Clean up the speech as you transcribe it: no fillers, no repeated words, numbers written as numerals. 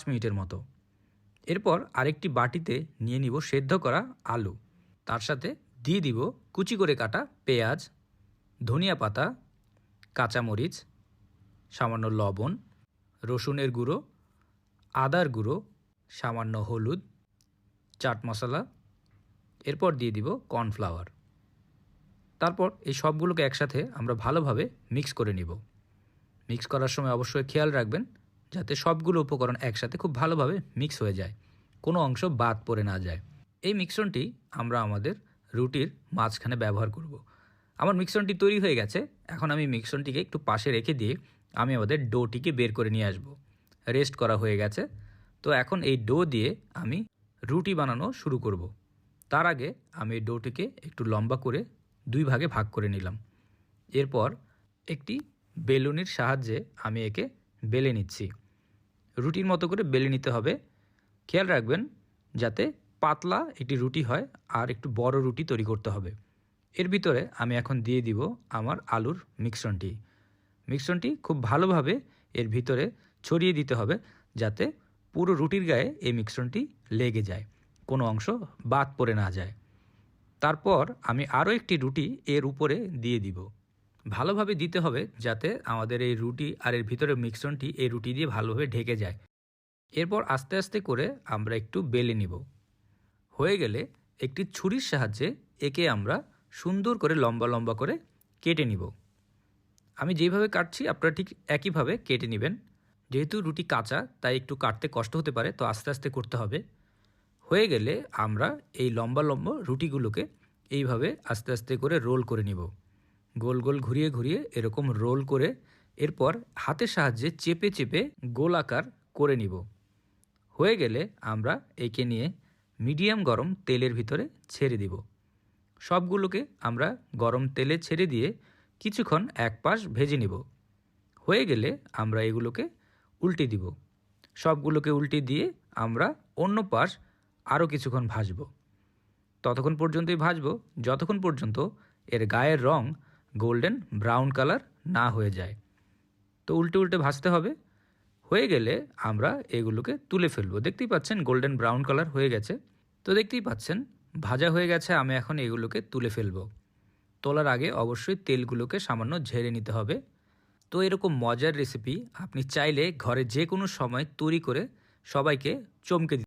মিনিটের মতো। এরপর আরেকটি বাটিতে নিয়ে নিব সেদ্ধ করা আলু, তার সাথে দিয়ে দিব কুচি করে কাটা পেঁয়াজ, ধনিয়া পাতা, কাঁচামরিচ, সামান্য লবণ, রসুনের গুঁড়ো, আদার গুঁড়ো, সামান্য হলুদ, চাট মশলা, এরপর দিয়ে দিব কর্নফ্লাওয়ার। তারপর এই সবগুলোকে একসাথে আমরা ভালোভাবে মিক্স করে নিব। মিক্স করার সময় অবশ্যই খেয়াল রাখবেন যাতে সবগুলো উপকরণ একসাথে খুব ভালোভাবে মিক্স হয়ে যায়, কোনো অংশ বাদ পড়ে না যায়। এই মিশ্রণটি আমরা আমাদের রুটির মাঝখানে ব্যবহার করব। আমার মিশ্রণটি তৈরি হয়ে গেছে। এখন আমি মিশ্রণটিকে একটু পাশে রেখে দিয়ে আমি আমাদের ডোটিকে বের করে নিয়ে আসব। রেস্ট করা হয়ে গেছে। তো এখন এই ডো দিয়ে আমি রুটি বানানো শুরু করব। তার আগে আমি এই ডোটিকে একটু লম্বা করে 2 ভাগে ভাগ করে নিলাম। এরপর একটি বেলুনির সাহায্যে আমি একে বেলে নিচ্ছি। রুটির মতো করে বেলে নিতে হবে। খেয়াল রাখবেন যাতে পাতলা একটি রুটি হয় আর একটু বড় রুটি তৈরি করতে হবে। এর ভিতরে আমি এখন দিয়ে দিব আমার আলুর মিশ্রণটি খুব ভালোভাবে এর ভিতরে ছড়িয়ে দিতে হবে যাতে পুরো রুটির গায়ে এই মিশ্রণটি লেগে যায়, কোনো অংশ বাদ পড়ে না যায়। তারপর আমি আরও একটি রুটি এর উপরে দিয়ে দিব। ভালোভাবে দিতে হবে যাতে আমাদের এই রুটি আর এর ভিতরে মিশ্রণটি এই রুটি দিয়ে ভালোভাবে ঢেকে যায়। এরপর আস্তে আস্তে করে আমরা একটু বেলে নিব। হয়ে গেলে একটি ছুরির সাহায্যে একে আমরা সুন্দর করে লম্বা লম্বা করে কেটে নিব। আমি যেভাবে কাটছি আপনারা ঠিক একইভাবে কেটে নেবেন। যেহেতু রুটি কাঁচা তাই একটু কাটতে কষ্ট হতে পারে, তো আস্তে আস্তে করতে হবে। হয়ে গেলে আমরা এই লম্বা লম্বা রুটিগুলোকে এইভাবে আস্তে আস্তে করে রোল করে নিব। গোল গোল ঘুরিয়ে ঘুরিয়ে এরকম রোল করে এরপর হাতের সাহায্যে চেপে চেপে গোল আকার করে নিব। হয়ে গেলে আমরা একে নিয়ে মিডিয়াম গরম তেলের ভিতরে ছেড়ে দিব। সবগুলোকে আমরা গরম তেলে ছেড়ে দিয়ে কিছুক্ষণ এক পাশ ভেজে নিব। হয়ে গেলে আমরা এগুলোকে উল্টে দিব। সবগুলোকে উল্টে দিয়ে আমরা অন্য পাশ আরও কিছুক্ষণ ভাজব। ততক্ষণ পর্যন্তই ভাজব যতক্ষণ পর্যন্ত এর গায়ের রং গোল্ডেন ব্রাউন কালার না হয়ে যায়। তো উল্টে উল্টে ভাজতে হবে। হয়ে গেলে আমরা এগুলোকে তুলে ফেলবো। দেখতেই পাচ্ছেন গোল্ডেন ব্রাউন কালার হয়ে গেছে। তো দেখতেই পাচ্ছেন ভাজা হয়ে গেছে। আমি এখন এগুলোকে তুলে ফেলবো। তোলার আগে অবশ্যই তেলগুলোকে সামান্য ঝেড়ে নিতে হবে। তো এরকম মজার রেসিপি আপনি চাইলে ঘরে যে কোনো সময় তৈরি করে সবাইকে চমকে